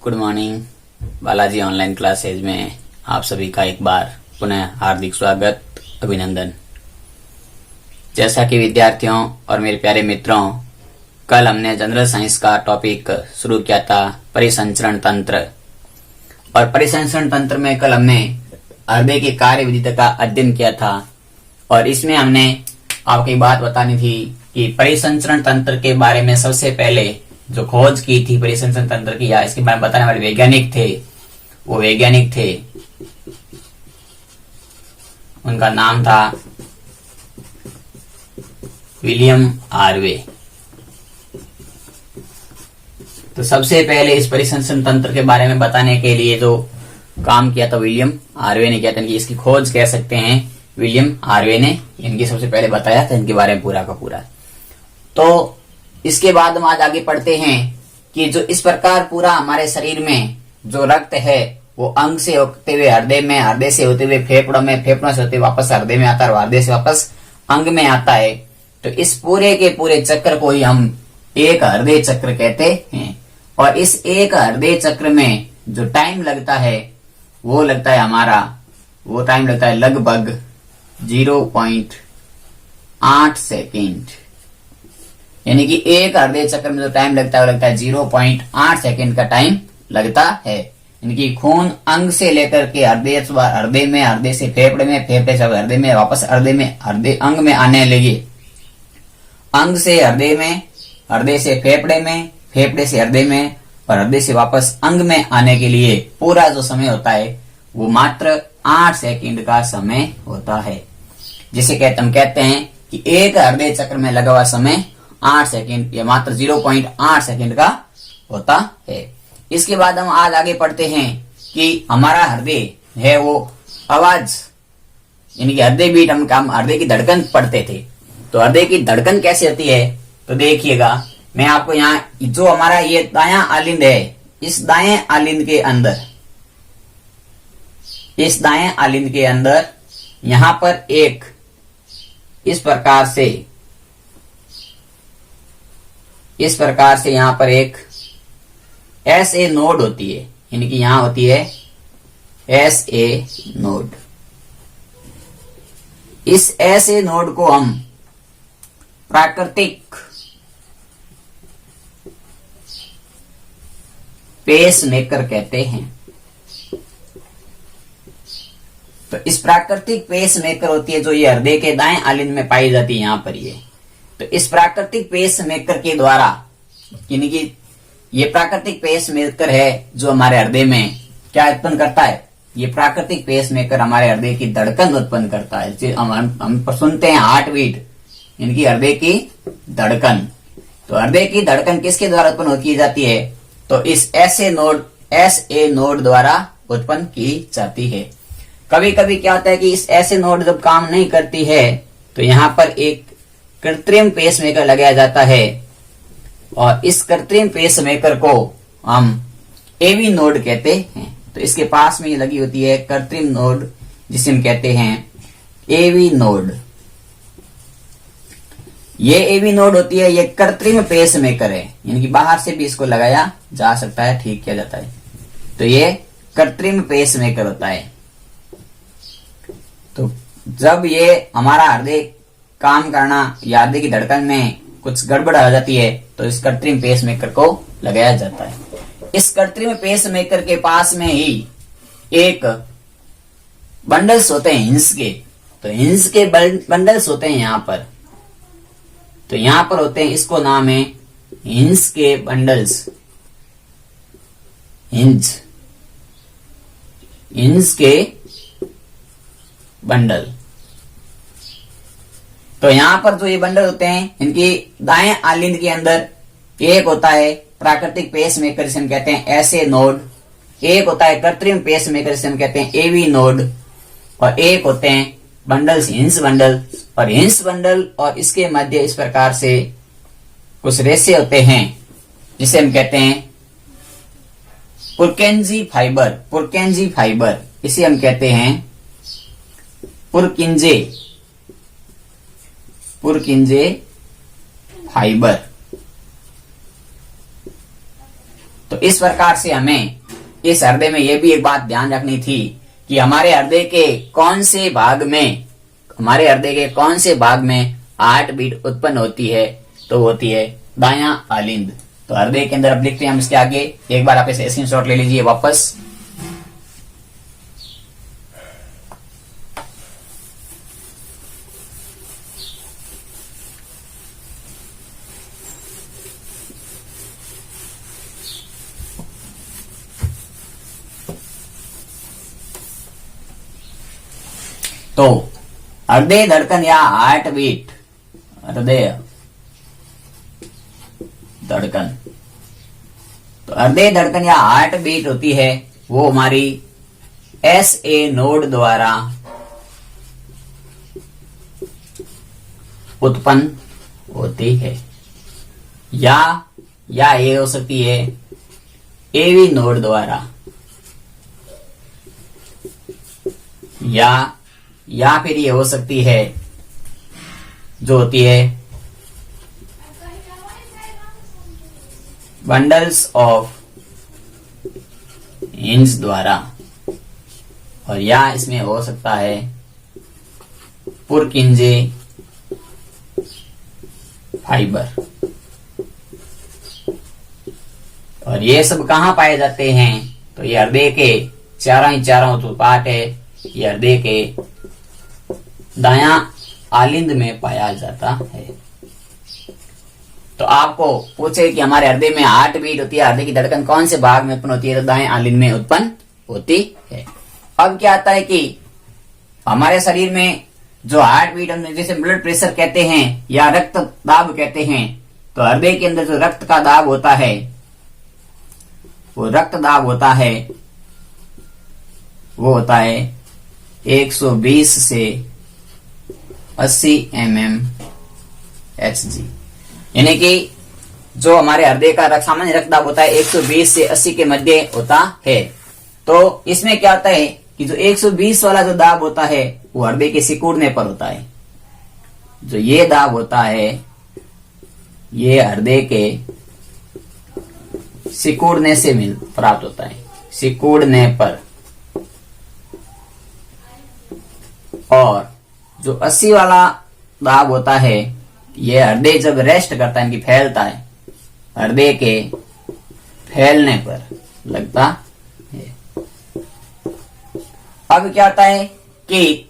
Good morning. Balaji online classes में आप सभी का एक बार पुनः हार्दिक स्वागत, अभिनंदन। जैसा कि विद्यार्थियों और मेरे प्यारे मित्रों, कल हमने जनरल साइंस का टॉपिक शुरू किया था, परिसंचरण तंत्र। और परिसंचरण तंत्र में कल हमने हृदय की कार्य विधि का अध्ययन किया था। और इसमें हमने आपको एक बात बतानी थी कि परिसंचरण तंत्र के बारे में सबसे पहले जो खोज की थी परिसंचरण तंत्र की, या इसके बारे में बताने वाले वैज्ञानिक थे, वो वैज्ञानिक थे, उनका नाम था विलियम हार्वे। तो सबसे पहले इस परिसंचरण तंत्र के बारे में बताने के लिए जो काम किया था विलियम हार्वे ने किया था, इसकी खोज कह सकते हैं विलियम हार्वे ने इनकी सबसे पहले बताया था इनके बारे में पूरा का पूरा। तो इसके बाद हम आज आगे पढ़ते हैं कि जो इस प्रकार पूरा हमारे शरीर में जो रक्त है वो अंग से होते हुए हृदय में, हृदय से होते हुए फेफड़ों में, फेफड़ों से होते हुए वापस हृदय में आता है और हृदय से वापस अंग में आता है। तो इस पूरे के पूरे चक्र को ही हम एक हृदय चक्र कहते हैं। और इस एक हृदय चक्र में जो टाइम लगता है वो लगता है हमारा, वो टाइम लगता है लगभग 0.8 सेकेंड। यानी कि एक हृदय चक्र में जो टाइम लगता है वो लगता है 0.8 सेकेंड का टाइम लगता है। यानी कि खून अंग से लेकर के हृदय में, हृदय से फेफड़े में, फेफड़े से हृदय में, वापस हृदय में, हृदय अंग में आने लगे, अंग से हृदय में, हृदय से फेफड़े में, फेफड़े से हृदय में और हृदय से वापस अंग में आने के लिए पूरा जो समय होता है वो मात्र 8 सेकेंड का समय होता है। जिसे हम कहते हैं कि एक हृदय चक्र में लगा हुआ समय 8 सेकेंड या मात्र 0.8 सेकेंड का होता है। इसके बाद हम आज आगे पढ़ते हैं कि हमारा हृदय है वो आवाज, यानी कि हृदय बीट, हम हृदय की धड़कन पढ़ते थे। तो हृदय की धड़कन कैसे होती है तो देखिएगा, मैं आपको यहाँ जो हमारा ये दायां आलिंद है, इस दाएं आलिंद के अंदर, इस दाएं आलिंद के अंदर यहां पर एक इस प्रकार से यहां पर एक SA नोड होती है। यानी कि यहां होती है SA नोड। इस SA नोड को हम प्राकृतिक पेस मेकर कहते हैं। तो इस प्राकृतिक पेस मेकर होती है जो ये हृदय के दाएं आलिंद में पाई जाती है, यहां पर ये। तो इस प्राकृतिक पेस मेकर के द्वारा, यानी कि ये प्राकृतिक पेस मेकर है जो हमारे हृदय में क्या उत्पन्न करता है, ये प्राकृतिक पेस मेकर हमारे हृदय की धड़कन उत्पन्न करता है। हम सुनते हैं हार्ट बीट, यानी कि हृदय की धड़कन। तो हृदय की धड़कन किसके द्वारा उत्पन्न की जाती है तो इस SA नोड द्वारा उत्पन्न की जाती है। कभी कभी क्या होता है कि इस SA नोड जब काम नहीं करती है तो यहाँ पर एक कृत्रिम पेस मेकर लगाया जाता है और इस कृत्रिम पेस मेकर को हम AV नोड कहते हैं। तो इसके पास में ये लगी होती है कृत्रिम नोड, जिसे हम कहते हैं AV नोड। ये AV नोड होती है, ये कृत्रिम पेस मेकर है, यानी कि बाहर से भी इसको लगाया जा सकता है, ठीक किया जाता है। तो ये कृत्रिम पेस मेकर होता है। तो जब ये हमारा हृदय काम करना या हृदय की धड़कन में कुछ गड़बड़ आ जाती है तो इस कृत्रिम पेस मेकर को लगाया जाता है। इस कृत्रिम पेस मेकर के पास में ही एक बंडल्स होते हैं हिंस के। तो हिंस के बंडल्स होते हैं यहाँ पर। तो यहाँ पर होते हैं, इसको नाम है हिंस के बंडल्स, हिंस के बंडल। तो यहां पर जो ये बंडल होते हैं, इनकी दाएं आलिंद के अंदर एक होता है प्राकृतिक पेस मेकर, जिसे हम कहते हैं SA नोड, एक होता है कृत्रिम पेस मेकर, जिसे हम कहते हैं AV नोड, और एक होते हैं बंडल्स, हिंस बंडल। और हिंस बंडल और इसके मध्य इस प्रकार से कुछ रेशे होते हैं जिसे हम कहते हैं पुरकेंजी फाइबर, इसे हम कहते हैं पुरकिंजे फाइबर। तो इस प्रकार से हमें इस हृदय में यह भी एक बात ध्यान रखनी थी कि हमारे हृदय के कौन से भाग में हार्ट बीट उत्पन्न होती है, तो होती है दायां आलिंद। तो हृदय के अंदर अब लिखते हैं हम इसके आगे, एक बार आप इसे स्क्रीनशॉट ले लीजिए वापस। तो हृदय धड़कन या हार्ट बीट, हृदय धड़कन, तो हृदय धड़कन या हार्ट बीट होती है वो हमारी SA नोड द्वारा उत्पन्न होती है, या ये हो सकती है AV नोड द्वारा, या फिर ये हो सकती है जो होती है बंडल्स ऑफ हिंज द्वारा, और या इसमें हो सकता है पुरकिंजे फाइबर। और ये सब कहाँ पाए जाते हैं, तो ये हृदय के चारों जो पार्ट है, ये हृदय के दायां आलिंद में पाया जाता है। तो आपको पूछे कि हमारे हृदय में हार्ट बीट होती है, हृदय की धड़कन कौन से भाग में उत्पन्न होती है, तो दाएं आलिंद में उत्पन्न होती है। अब क्या आता है कि हमारे शरीर में जो हार्ट बीट, हम जैसे ब्लड प्रेशर कहते हैं या रक्त दाब कहते हैं, तो हृदय के अंदर जो रक्त का दाब होता है, वो रक्त दाब होता है, वो होता है 120 से 80 mmHg। यानी कि जो हमारे हृदय का सामान्य रक्तदाब होता है 120 से 80 के मध्य होता है। तो इसमें क्या होता है कि जो 120 वाला जो दाब होता है वो हृदय के सिकुड़ने पर होता है। जो ये दाब होता है ये हृदय के सिकुड़ने से प्राप्त होता है, सिकुड़ने पर। और जो 80 वाला दाब होता है ये हृदय जब रेस्ट करता है, इनकी फैलता है, हृदय के फैलने पर लगता है। अब क्या होता है कि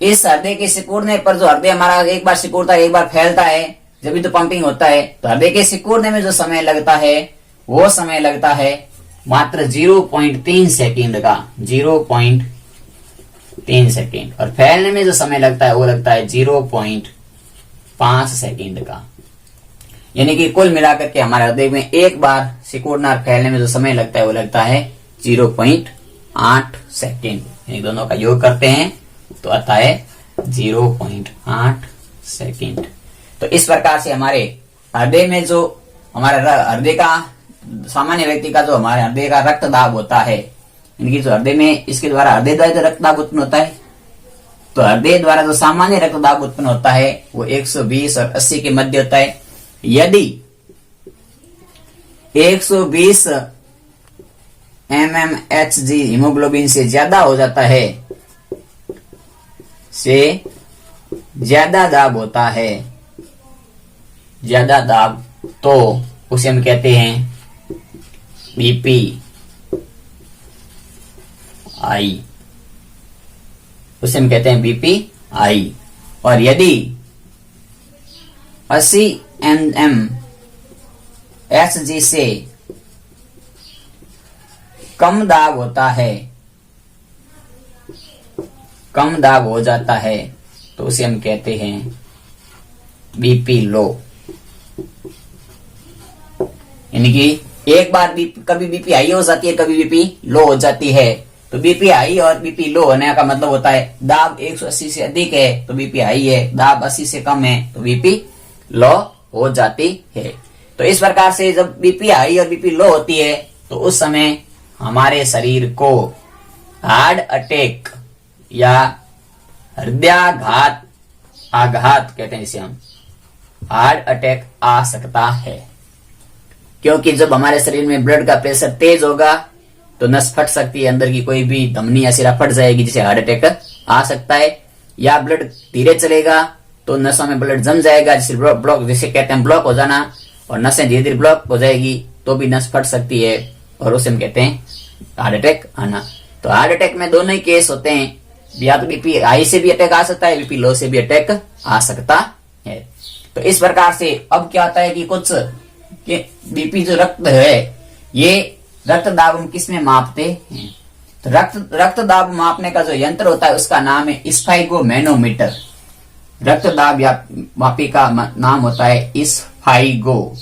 इस हृदय के सिकुड़ने पर, जो हृदय हमारा एक बार सिकुड़ता है एक बार फैलता है, जब भी तो पंपिंग होता है, तो हृदय के सिकुड़ने में जो समय लगता है वो समय लगता है मात्र 0.3 सेकेंड का, 0.3 सेकेंड। और फैलने में जो समय लगता है वो लगता है 0.5 सेकेंड का। यानी कि कुल मिलाकर के हमारे हृदय में एक बार सिकुड़ना और फैलने में जो समय लगता है वो लगता है 0.8 सेकेंड। यानी दोनों का योग करते हैं तो आता है 0.8 सेकेंड। तो इस प्रकार से हमारे हृदय में जो हमारा हृदय का सामान्य व्यक्ति का जो हमारे हृदय का रक्तदाब होता है, इनकी जो हृदय में, इसके द्वारा हृदय द्वारा जो रक्तदाब उत्पन्न होता है, तो हृदय द्वारा जो सामान्य रक्तदाब उत्पन्न होता है वो 120 और 80 के मध्य होता है। यदि 120 mmHg हीमोग्लोबिन से ज्यादा हो जाता है, से ज्यादा दाब होता है, ज्यादा दाब, तो उसे हम कहते हैं बीपी आई, उसे हम कहते हैं बीपी आई। और यदि 80 mmHg से कम दाब होता है, कम दाब हो जाता है, तो उसे हम कहते हैं बीपी लो। यानी कि एक बार कभी बीपी हाई हो जाती है, कभी बीपी लो हो जाती है। तो बीपी हाई और बीपी लो होने का मतलब होता है दाब 180 से अधिक है तो बीपी हाई है, दाब 80 से कम है तो बीपी लो हो जाती है। तो इस प्रकार से जब बीपी हाई और बीपी लो होती है तो उस समय हमारे शरीर को हार्ट अटैक या हृदयाघात, आघात कहते हैं जिसे हम, हार्ट अटैक आ सकता है। क्योंकि जब हमारे शरीर में ब्लड का प्रेशर तेज होगा तो नस फट सकती है, अंदर की कोई भी धमनी या सिरा फट जाएगी जिसे हार्ट अटैक आ सकता है। या ब्लड धीरे चलेगा तो नसों में ब्लड जम जाएगा जिसे ब्लॉक, जिसे कहते हैं ब्लॉक हो जाना, और नसें धीरे धीरे ब्लॉक हो जाएगी तो भी नस फट सकती है और उसे हम कहते हैं हार्ट अटैक आना। तो हार्ट अटैक में दोनों ही केस होते हैं, या तो बीपी हाई से भी अटैक आ सकता है, बीपी लो से भी अटैक आ सकता है। तो इस प्रकार से अब क्या होता है कि कुछ बीपी जो रक्त है ये रक्त दाब हम किस में मापते हैं, तो रक्त दाब मापने का जो यंत्र होता है उसका नाम है स्फाइगोमैनोमीटर। रक्त दाब या मापी का नाम होता है स्फाइगोमैनोमीटर।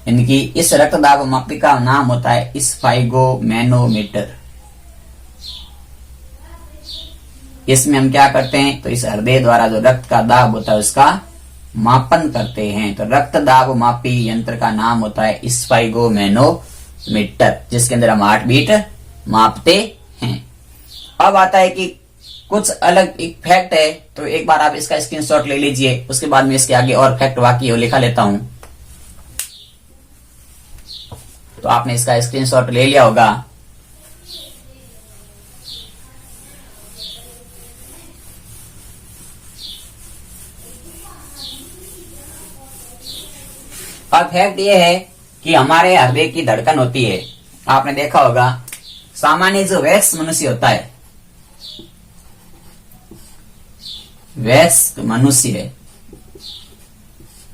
इनकी इस रक्त दाब मापी का नाम होता है स्फाइगोमैनोमीटर। इसमें हम क्या करते हैं, तो इस हृदय द्वारा जो रक्त का दाब होता है उसका मापन करते हैं। तो रक्त दाब मापी यंत्र का नाम होता है स्फाइगोमैनोमीटर, जिसके अंदर हम हार्ट बीट मापते हैं। अब आता है कि कुछ अलग एक फैक्ट है, तो एक बार आप इसका स्क्रीनशॉट ले लीजिए, उसके बाद में इसके आगे और फैक्ट बाकी है लिखा लेता हूं। तो आपने इसका स्क्रीनशॉट ले लिया होगा। अब फैक्ट ये है कि हमारे हृदय की धड़कन होती है, आपने देखा होगा सामान्य जो वयस्क मनुष्य होता है, वयस्क मनुष्य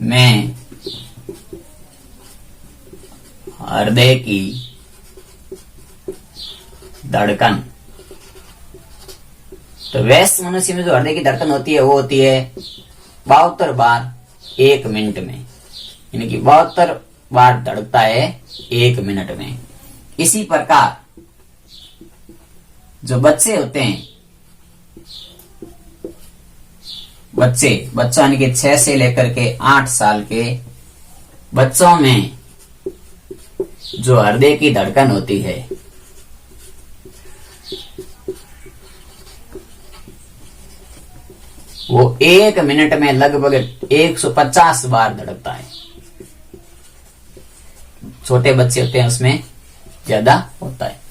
में हृदय की धड़कन, तो वयस्क मनुष्य में जो हृदय की धड़कन होती है वो होती है 72 बार 1 मिनट में, यानी कि 72 बार धड़कता है 1 मिनट में। इसी प्रकार जो बच्चे होते हैं, बच्चों यानी कि 6 से लेकर के 8 साल के बच्चों में जो हृदय की धड़कन होती है वो 1 मिनट में लगभग 150 बार धड़कता है। छोटे बच्चे होते हैं उसमें ज्यादा होता है।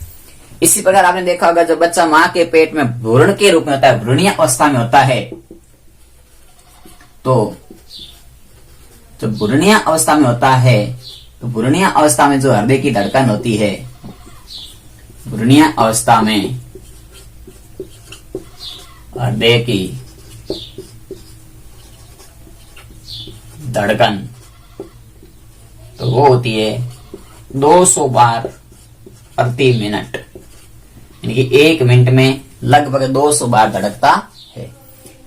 इसी प्रकार आपने देखा होगा जब बच्चा मां के पेट में भ्रूण के रूप में होता है, भ्रूणीय अवस्था में होता है, तो जब भ्रूणीय अवस्था में होता है तो भ्रूणीय अवस्था में जो हृदय की धड़कन होती है, भ्रूणीय अवस्था में हृदय की धड़कन तो वो होती है 200 बार प्रति मिनट, यानी कि 1 मिनट में लगभग 200 बार धड़कता है।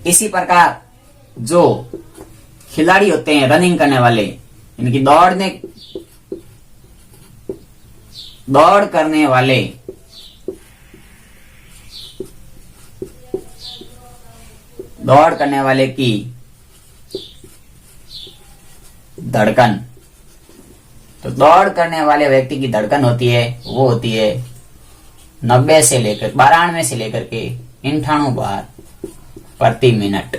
इसी प्रकार जो खिलाड़ी होते हैं रनिंग करने वाले, यानी कि दौड़ करने वाले की धड़कन, तो दौड़ करने वाले व्यक्ति की धड़कन होती है वो होती है 92 से लेकर 98 बार प्रति मिनट,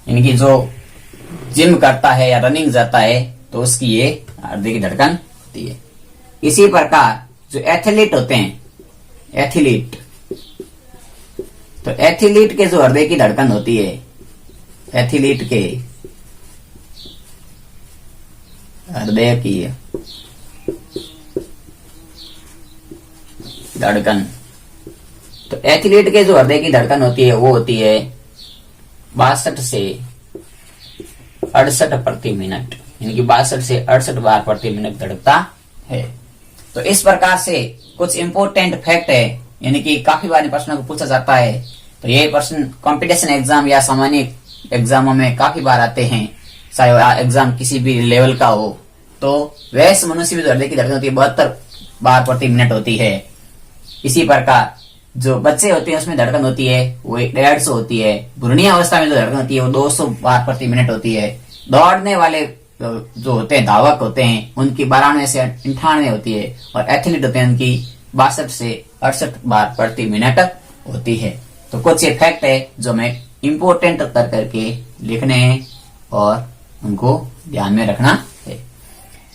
यानी कि जो जिम करता है या रनिंग जाता है तो उसकी ये हृदय की धड़कन होती है। इसी प्रकार जो एथलीट होते हैं, तो एथलीट के जो हृदय की धड़कन होती है, एथलीट के हृदय की धड़कन, तो एथलीट के जो हृदय की धड़कन होती है वो होती है 62 से 68 प्रति मिनट, यानी कि 62 से 68 बार प्रति मिनट धड़कता है। तो इस प्रकार से कुछ इंपोर्टेंट फैक्ट है, यानी कि काफी बार प्रश्नों को पूछा जाता है। तो ये प्रश्न कंपटीशन एग्जाम या सामान्य एग्जामों में काफी बार आते हैं, चाहे एग्जाम किसी भी लेवल का हो। तो वयस्क मनुष्य में जो हृदय की धड़कन होती है 72 बार प्रति मिनट होती है। इसी प्रकार जो बच्चे होते हैं उसमें धड़कन होती है वो 150 होती है। भ्रूणीय अवस्था में जो धड़कन होती है वो 200 बार प्रति मिनट होती है। दौड़ने वाले जो होते हैं, धावक होते हैं, उनकी 92 से 98 होती है, और एथलीट होते हैं उनकी 62 से 68 बार प्रति मिनट होती है। तो कुछ ये फैक्ट है जो मैं इंपोर्टेंट कर करके लिखने हैं और उनको ध्यान में रखना है।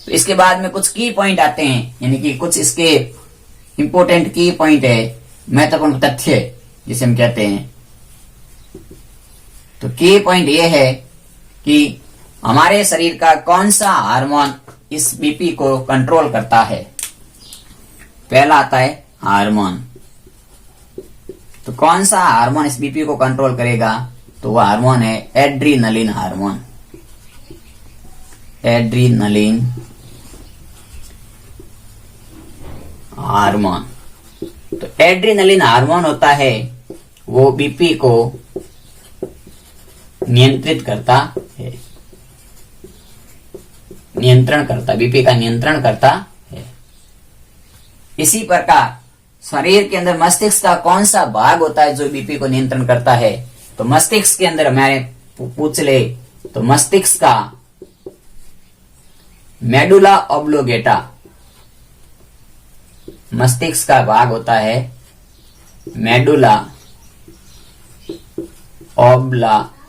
तो इसके बाद में कुछ की पॉइंट आते हैं, यानी कि कुछ इसके इंपोर्टेंट की पॉइंट है, महत्वपूर्ण तथ्य जिसे हम कहते हैं। तो की पॉइंट ये है कि हमारे शरीर का कौन सा हार्मोन इस बीपी को कंट्रोल करता है। पहला आता है हार्मोन। तो कौन सा हार्मोन इस बीपी को कंट्रोल करेगा, तो वह हार्मोन है एड्रीनलिन हार्मोन। Adrenaline hormone. तो एड्रीनलिन हार्मोन होता है वो बीपी को नियंत्रित करता है, नियंत्रण करता, बीपी का नियंत्रण करता है। इसी प्रकार शरीर के अंदर मस्तिष्क का कौन सा भाग होता है जो बीपी को नियंत्रण करता है, तो मस्तिष्क के अंदर हमारे पूछ ले तो मस्तिष्क का मेडुला ऑब्लोगेटा, मस्तिष्क का भाग होता है मेडुला ऑब्लागेटा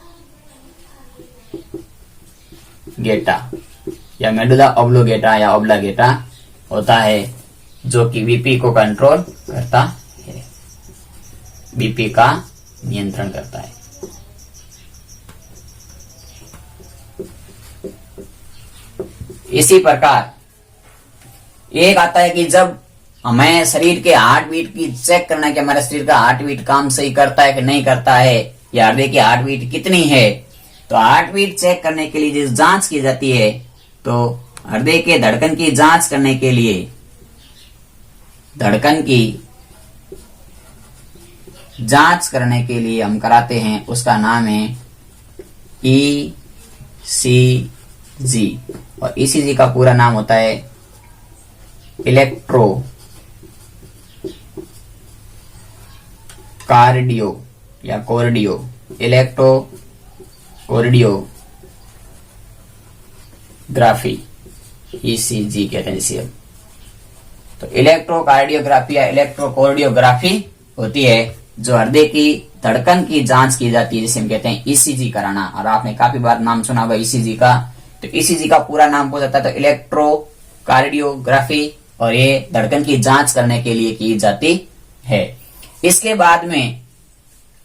या मेडुला ऑब्लोगेटा या ऑब्लागेटा होता है जो कि बीपी को कंट्रोल करता है, बीपी का नियंत्रण करता है। इसी प्रकार एक आता है कि जब हमें शरीर के हार्ट बीट की चेक करना है कि हमारे शरीर का हार्ट बीट काम सही करता है कि नहीं करता है, या हृदय की हार्ट बीट कितनी है। तो हार्ट बीट चेक करने के लिए जिस जांच की जाती है, तो हृदय के धड़कन की जांच करने के लिए, धड़कन की जांच करने के लिए हम कराते हैं, उसका नाम है ECG। और ECG का पूरा नाम होता है इलेक्ट्रो कार्डियो या कोर्डियो, इलेक्ट्रो कोर्डियोग्राफी, ECG कहते हैं इसे। तो इलेक्ट्रोकार्डियोग्राफी या इलेक्ट्रोकोर्डियोग्राफी होती है जो हृदय की धड़कन की जांच की जाती है, जिसे हम कहते हैं ECG कराना। और आपने काफी बार नाम सुना होगा ECG का। तो ECG का पूरा नाम हो जाता है तो इलेक्ट्रोकार्डियोग्राफी, और ये धड़कन की जांच करने के लिए की जाती है। इसके बाद में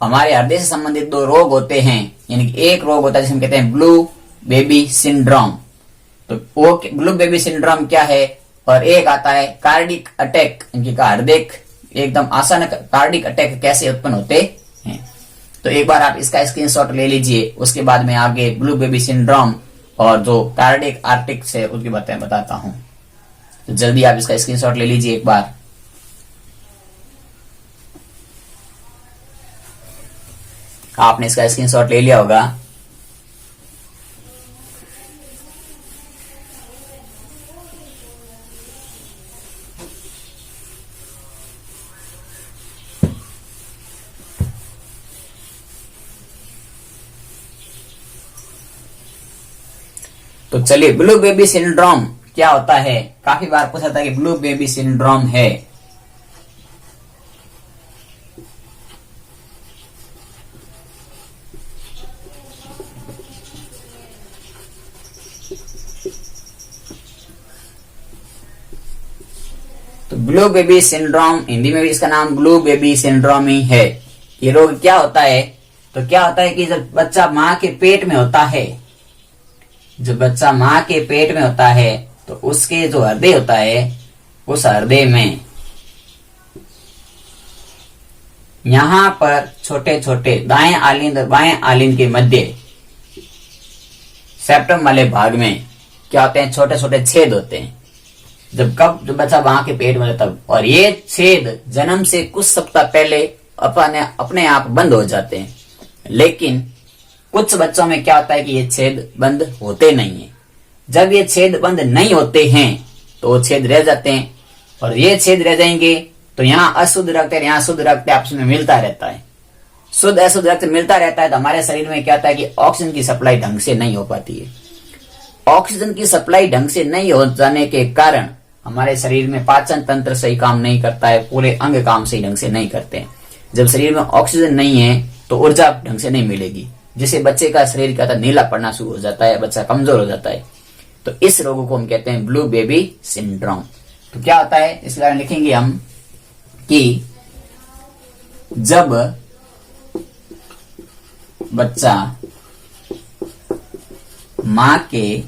हमारे हृदय से संबंधित 2 रोग होते हैं, यानी कि एक रोग होता है जिसे हम कहते हैं ब्लू बेबी सिंड्रोम। तो वो ब्लू बेबी सिंड्रोम क्या है, और एक आता है कार्डिक अटैक, इनकी हृदय एकदम अचानक कार्डिक अटैक कैसे उत्पन्न होते हैं। तो एक बार आप इसका स्क्रीनशॉट ले लीजिए, उसके बाद में आगे ब्लू बेबी सिंड्रोम और जो कार्डिक आर्टिक से उसकी बातें बताता हूं। तो जल्दी आप इसका स्क्रीनशॉट ले लीजिए एक बार। आपने इसका स्क्रीनशॉट ले लिया होगा। तो चलिए, ब्लू बेबी सिंड्रोम क्या होता है। काफी बार पूछा था कि ब्लू बेबी सिंड्रोम है। तो ब्लू बेबी सिंड्रोम, हिंदी में भी इसका नाम ब्लू बेबी सिंड्रोम ही है। ये रोग क्या होता है, तो क्या होता है कि जब बच्चा माँ के पेट में होता है, जब बच्चा माँ के पेट में होता है, तो उसके जो हृदय होता है, उस हृदय में यहां पर छोटे छोटे दाएं आलिंद बाएं आलिंद के मध्य सेप्टम वाले भाग में क्या होते हैं, छोटे छोटे छेद होते हैं। जब बच्चा मां के पेट में, तब, और ये छेद जन्म से कुछ सप्ताह पहले अपने आप बंद हो जाते हैं। लेकिन कुछ बच्चों में क्या होता है कि ये छेद बंद होते नहीं है। जब ये छेद बंद नहीं होते हैं तो वो छेद रह जाते हैं, और ये छेद रह जाएंगे तो यहाँ अशुद्ध रक्त और यहाँ शुद्ध रक्त आपस में मिलता रहता है। शुद्ध अशुद्ध रक्त मिलता रहता है तो हमारे शरीर में क्या होता है कि ऑक्सीजन की सप्लाई ढंग से नहीं हो पाती है। ऑक्सीजन की सप्लाई ढंग से नहीं हो जाने के कारण हमारे शरीर में पाचन तंत्र सही काम नहीं करता है, पूरे अंग काम सही ढंग से नहीं करते हैं। जब शरीर में ऑक्सीजन नहीं है तो ऊर्जा ढंग से नहीं मिलेगी, जिससे बच्चे का शरीर क्या नीला पड़ना शुरू हो जाता है, बच्चा कमजोर हो जाता है। तो इस रोग को हम कहते हैं ब्लू बेबी सिंड्रोम। तो क्या होता है इस बारे में लिखेंगे हम कि जब बच्चा मां के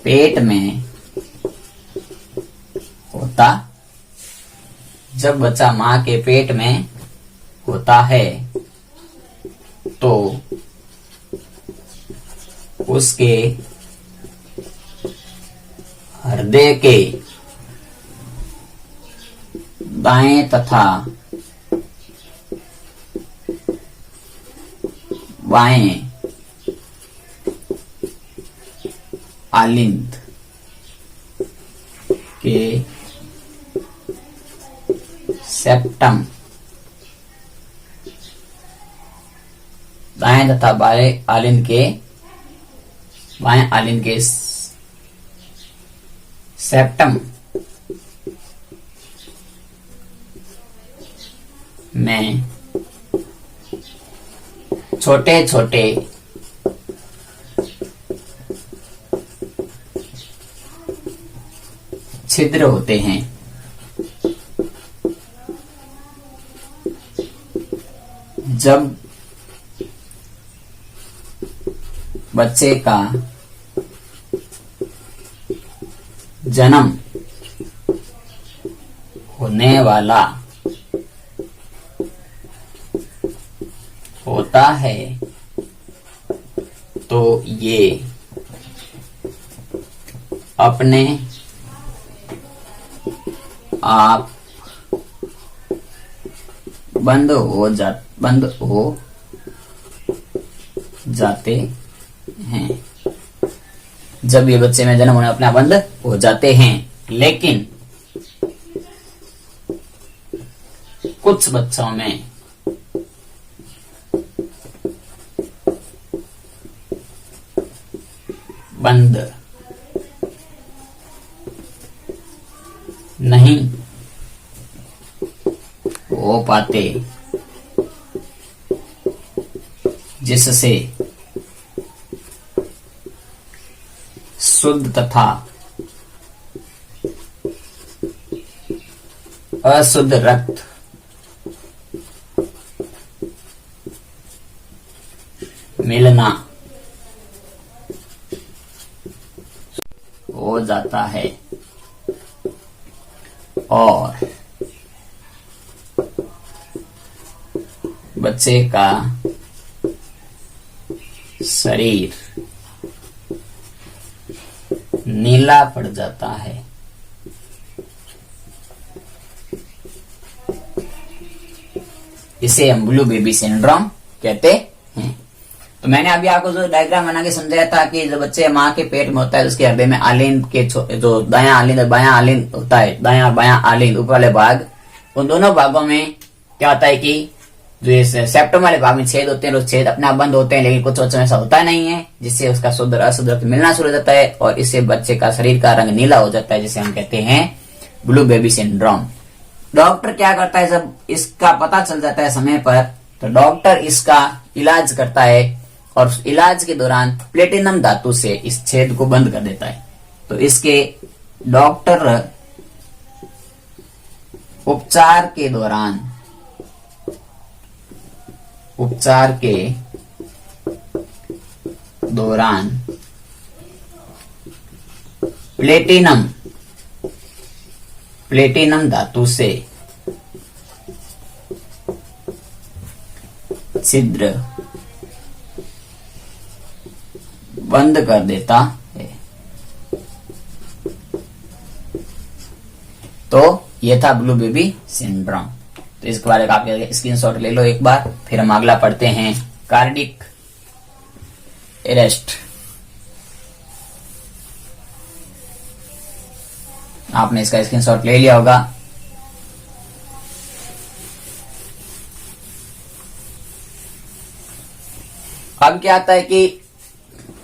पेट में होता, जब बच्चा मां के पेट में होता है तो उसके हृदय के दाएं तथा बाएं आलिंद के सेप्टम, दाएं तथा बाएं आलिंद के सेप्टम में छोटे छोटे छिद्र होते हैं। जब बच्चे का जन्म होने वाला होता है तो ये अपने आप बंद हो जाते हैं। जब ये बच्चे में जन्म होने अपने आप बंद हो जाते हैं, लेकिन कुछ बच्चों में बंद नहीं हो पाते, जिससे शुद्ध तथा अशुद्ध रक्त मिलना हो जाता है और बच्चे का शरीर नीला पड़ जाता है। इसे हम ब्लू बेबी सिंड्रोम कहते हैं। तो मैंने अभी आपको जो डायग्राम बना के समझाया था कि जब बच्चे माँ के पेट में होता है, उसके हृदय में आलिंद के जो दायां आलिंद और बायां आलिंद होता है, दायां और बायां आलिंद ऊपर वाले भाग, उन दोनों भागों में क्या होता है कि जो इस सेप्टम वाले भाग में छेद होते हैं, छेद अपने आप बंद होते हैं, लेकिन कुछ बच्चों में ऐसा होता नहीं है, जिससे उसका शुद्ध और अशुद्ध रक्त मिलना शुरू हो जाता है और इससे बच्चे का शरीर का रंग नीला हो जाता है, जिसे हम कहते हैं ब्लू बेबी सिंड्रोम। डॉक्टर क्या करता है, जब इसका पता चल जाता है समय पर, तो डॉक्टर इसका इलाज करता है और इलाज के दौरान प्लेटिनम धातु से इस छेद को बंद कर देता है। तो इसके डॉक्टर उपचार के दौरान प्लेटिनम धातु से छिद्र बंद कर देता है। तो यह था ब्लू बेबी सिंड्रोम। तो इसके बारे में आप स्क्रीनशॉट ले लो एक बार, फिर हम अगला पढ़ते हैं, कार्डिक अरेस्ट। आपने इसका स्क्रीनशॉट ले लिया होगा। अब क्या आता है कि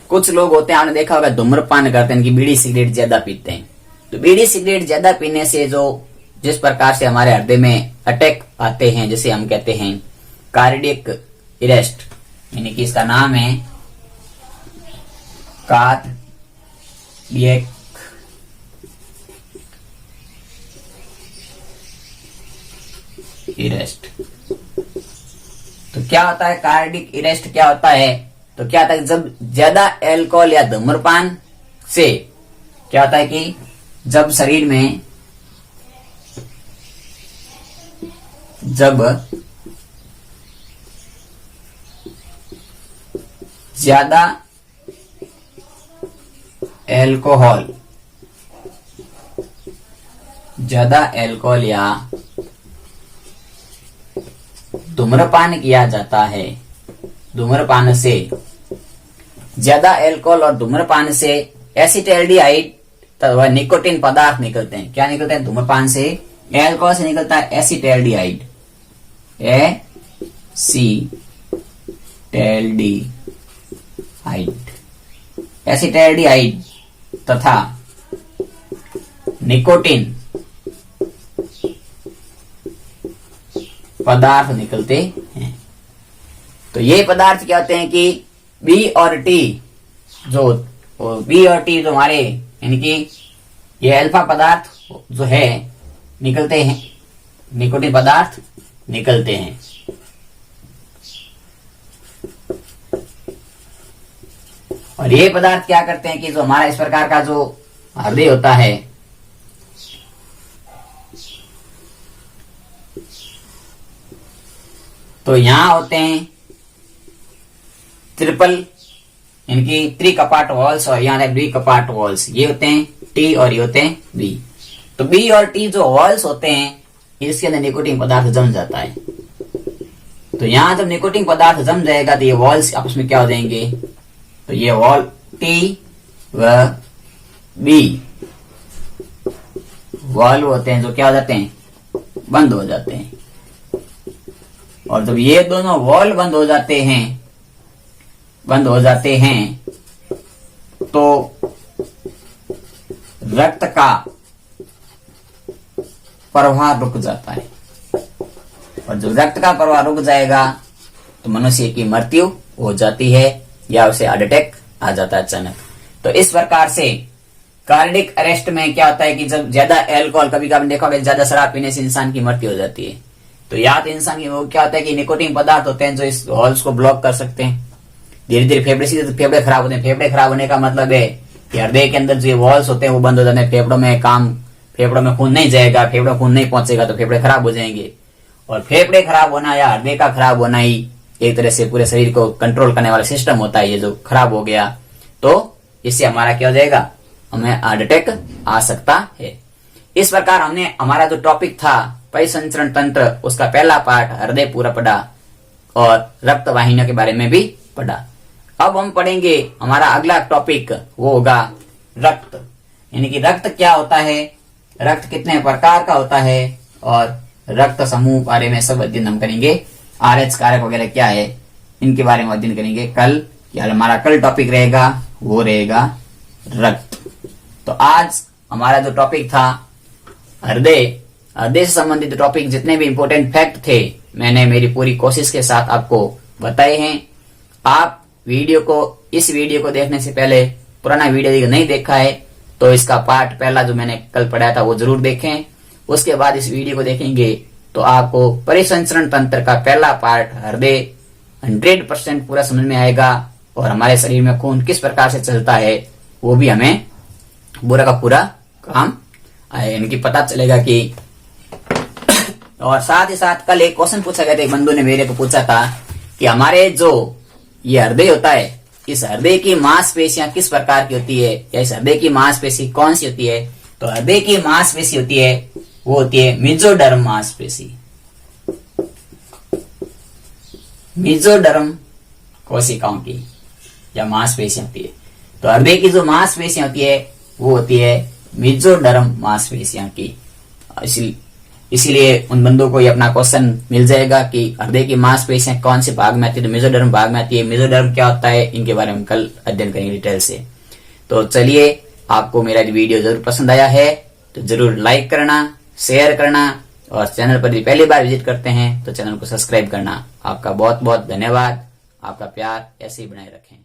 कुछ लोग होते हैं, आपने देखा होगा धूम्रपान करते हैं, इनकी बीड़ी सिगरेट ज्यादा पीते हैं। तो बीड़ी सिगरेट ज्यादा पीने से जो जिस प्रकार से हमारे हृदय में अटैक आते हैं, जिसे हम कहते हैं कार्डियक अरेस्ट, यानी कि इसका नाम है कार्डियक अरेस्ट। तो क्या होता है कार्डियक अरेस्ट, क्या होता है? तो क्या होता है जब ज्यादा अल्कोहल या धूम्रपान से क्या होता है कि जब शरीर में जब ज्यादा अल्कोहल या धूम्रपान किया जाता है, धूम्रपान से ज्यादा अल्कोहल और धूम्रपान से एसिटाल्डिहाइड तथा निकोटीन पदार्थ निकलते हैं। क्या निकलते हैं? धूम्रपान से अल्कोहल से निकलता है एसिटाल्डिहाइड, एसिटाल्डिहाइड तथा निकोटीन पदार्थ निकलते हैं। तो ये पदार्थ क्या होते हैं कि बी और टी जो हमारे यानी कि ये अल्फा पदार्थ जो है निकलते हैं, निकोटीन पदार्थ निकलते हैं। और ये पदार्थ क्या करते हैं कि जो हमारा इस प्रकार का जो हृदय होता है, तो यहां होते हैं ट्रिपल इनकी त्रिकपाट वॉल्स और यहाँ द्विकपाट वॉल्स, ये होते हैं टी और ये होते हैं बी। तो बी और टी जो वॉल्स होते हैं इसके अंदर निकोटीन पदार्थ जम जाता है। तो यहां जब निकोटीन पदार्थ जम जाएगा तो ये वॉल्स आपस में क्या हो जाएंगे? तो ये वॉल टी व बी वॉल्व होते हैं जो क्या हो जाते हैं? बंद हो जाते हैं। और जब ये दोनों वॉल्व बंद हो जाते हैं तो रक्त का प्रवाह रुक जाता है। और जब रक्त का प्रवाह रुक जाएगा तो मनुष्य की मृत्यु हो जाती है या उसे हार्ट अटैक आ जाता है अचानक। तो इस प्रकार से कार्डियक अरेस्ट में क्या होता है कि जब ज्यादा अल्कोहल, कभी कभी देखा होगा ज्यादा शराब पीने से इंसान की मृत्यु हो जाती है। तो या तो इंसान की वो क्या होता है कि निकोटीन पदार्थ होते हैं जो इस हॉल्स को ब्लॉक कर सकते हैं। धीरे धीरे फेफड़े खराब होते हैं। फेफड़े खराब होने का मतलब है कि हृदय के अंदर जो वॉल्स होते हैं वो बंद हो जाते हैं। फेफड़ों में खून नहीं जाएगा, फेफड़ों में खून नहीं पहुंचेगा तो फेफड़े खराब हो जाएंगे। और फेफड़े खराब होना या हृदय का खराब होना ही एक तरह से पूरे शरीर को कंट्रोल करने वाला सिस्टम होता है। ये जो खराब हो गया तो इससे हमारा क्या हो जाएगा? हमें हार्ट अटैक आ सकता है। इस प्रकार हमने हमारा जो टॉपिक था परिसंचरण तंत्र, उसका पहला पार्ट हृदय पूरा पढ़ा और रक्त वाहिनियों के बारे में भी पढ़ा। अब हम पढ़ेंगे हमारा अगला टॉपिक, वो होगा रक्त, यानी कि रक्त क्या होता है, रक्त कितने प्रकार का होता है और रक्त समूह बारे में सब अध्ययन हम करेंगे। RH कारक वगैरह क्या है इनके बारे में अध्ययन करेंगे कल। हमारा कल टॉपिक रहेगा वो रहेगा रक्त। तो आज हमारा जो टॉपिक था हृदय से संबंधित टॉपिक, जितने भी इंपॉर्टेंट फैक्ट थे मैंने मेरी पूरी कोशिश के साथ आपको बताए हैं। आप इस वीडियो को देखने से पहले पुराना वीडियो नहीं देखा है तो इसका पार्ट पहला जो मैंने कल पढ़ाया था वो जरूर देखें। उसके बाद इस वीडियो को देखेंगे तो आपको परिसंचरण तंत्र का पहला पार्ट हृदय 100% पूरा समझ में आएगा और हमारे शरीर में खून किस प्रकार से चलता है वो भी हमें पूरा का पूरा काम इनकी पता चलेगा कि। और साथ ही साथ कल एक क्वेश्चन पूछा गया था, एक बंधु ने मेरे को पूछा था कि हमारे जो ये हृदय होता है, इस हृदय की मांसपेशियां किस प्रकार की होती है या इस हृदय की मांसपेशी कौन सी होती है? तो हृदय की मांसपेशी होती है वो होती है मेसोडर्म मांसपेशी, मेसोडर्म कोशिकाओं की या मांसपेशियां होती है। तो हृदय की जो मांसपेशियां होती है वो होती है मेसोडर्म मांसपेशियां की। इसीलिए उन बंदों को ये अपना क्वेश्चन मिल जाएगा कि हृदय की मांसपेशियां कौन से भाग में आती है, तो मेसोडर्म भाग में आती है। मेसोडर्म क्या होता है, इनके बारे में कल अध्ययन करेंगे डिटेल से। तो चलिए, आपको मेरा वीडियो जरूर पसंद आया है तो जरूर लाइक करना, शेयर करना, और चैनल पर भी पहली बार विजिट करते हैं तो चैनल को सब्सक्राइब करना। आपका बहुत बहुत धन्यवाद। आपका प्यार ऐसे ही बनाए रखें।